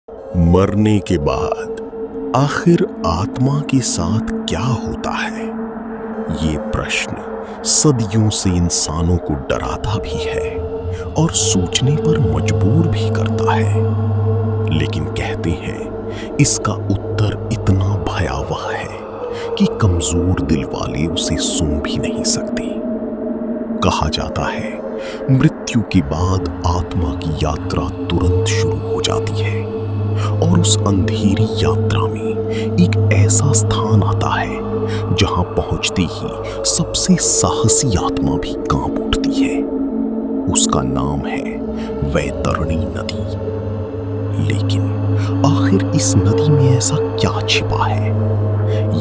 मरने के बाद आखिर आत्मा के साथ क्या होता है? ये प्रश्न सदियों से इंसानों को डराता भी है और सोचने पर मजबूर भी करता है। लेकिन कहते हैं इसका उत्तर इतना भयावह है कि कमजोर दिल वाले उसे सुन भी नहीं सकते। कहा जाता है मृत्यु के बाद आत्मा की यात्रा तुरंत शुरू हो जाती है और उस अंधेरी यात्रा में एक ऐसा स्थान आता है जहां पहुंचते ही सबसे साहसी आत्मा भी कांप उठती है। उसका नाम है वैतरणी नदी। लेकिन आखिर इस नदी में ऐसा क्या छिपा है?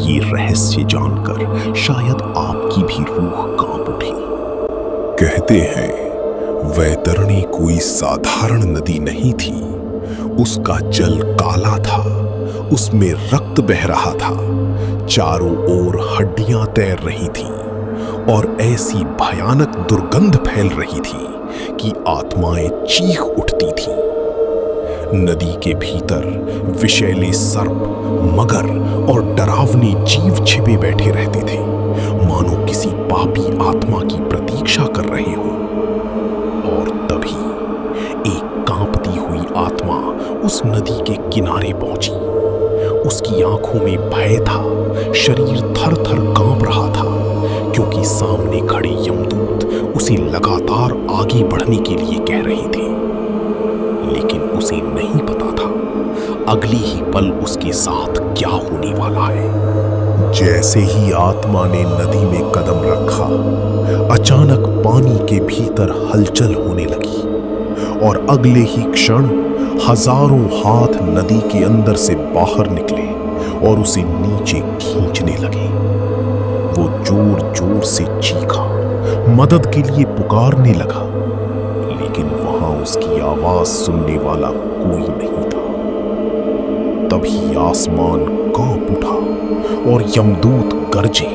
ये रहस्य जानकर शायद आपकी भी रूह कांप उठे। कहते हैं वैतरणी कोई साधारण नदी नहीं थी। उसका जल काला था, उसमें रक्त बह रहा था, चारों ओर हड्डियां तैर रही थीं और ऐसी भयानक दुर्गंध फैल रही थी कि आत्माएं चीख उठती थीं। नदी के भीतर विषैले सर्प, मगर और डरावने जीव छिपे बैठे रहते थे, मानो किसी पापी आत्मा की प्रतीक्षा कर रहे हों। और तभी एक कांपती हुई आत्मा उस नदी के किनारे पहुंची। उसकी आंखों में भय था, शरीर थर थर कांप रहा था, क्योंकि सामने खड़े यमदूत उसे लगातार आगे बढ़ने के लिए कह रहे थे। लेकिन उसे नहीं पता था अगले ही पल उसके साथ क्या होने वाला है। जैसे ही आत्मा ने नदी में कदम रखा, अचानक पानी के भीतर हलचल होने लगी और अगले ही क्षण हजारों हाथ नदी के अंदर से बाहर निकले और उसे नीचे खींचने लगे। वो जोर जोर से चीखा, मदद के लिए पुकारने लगा, लेकिन वहां उसकी आवाज सुनने वाला कोई नहीं था। तभी आसमान कांप उठा और यमदूत गरजे।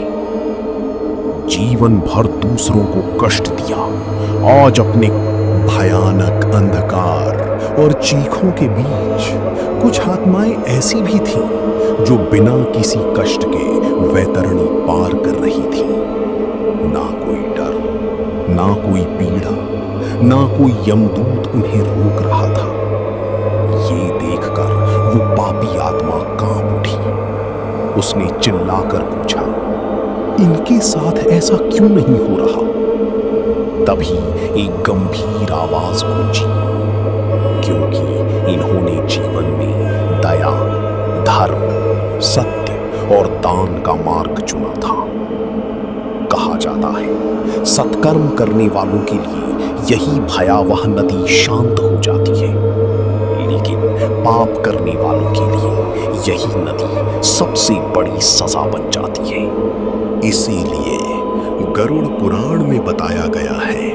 जीवन भर दूसरों को कष्ट दिया, आज अपने भयानक अंधकार और चीखों के बीच कुछ आत्माएं ऐसी भी थीं जो बिना किसी कष्ट के वैतरणी पार कर रही थीं। ना कोई डर, ना कोई पीड़ा, ना कोई यमदूत उन्हें रोक रहा था। ये देखकर वो पापी आत्मा कांप उठी। उसने चिल्लाकर पूछा, इनके साथ ऐसा क्यों नहीं हो रहा? तभी एक गंभीर आवाज गूंजी, क्योंकि इन्होंने जीवन में दया, धर्म, सत्य और दान का मार्ग चुना था। कहा जाता है सत्कर्म करने वालों के लिए यही भयावह नदी शांत हो जाती है, लेकिन पाप करने वालों के लिए यही नदी सबसे बड़ी सजा बन जाती है। इसीलिए गरुड़ पुराण में बताया गया है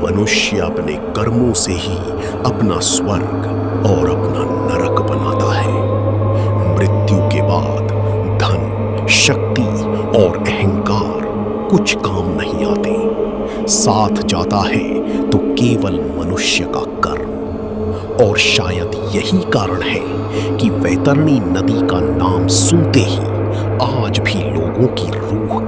मनुष्य अपने कर्मों से ही अपना स्वर्ग और अपना नरक बनाता है। मृत्यु के बाद धन, शक्ति और अहंकार कुछ काम नहीं आते। साथ जाता है तो केवल मनुष्य का कर्म। और शायद यही कारण है कि वैतरणी नदी का नाम सुनते ही आज भी लोगों की रूह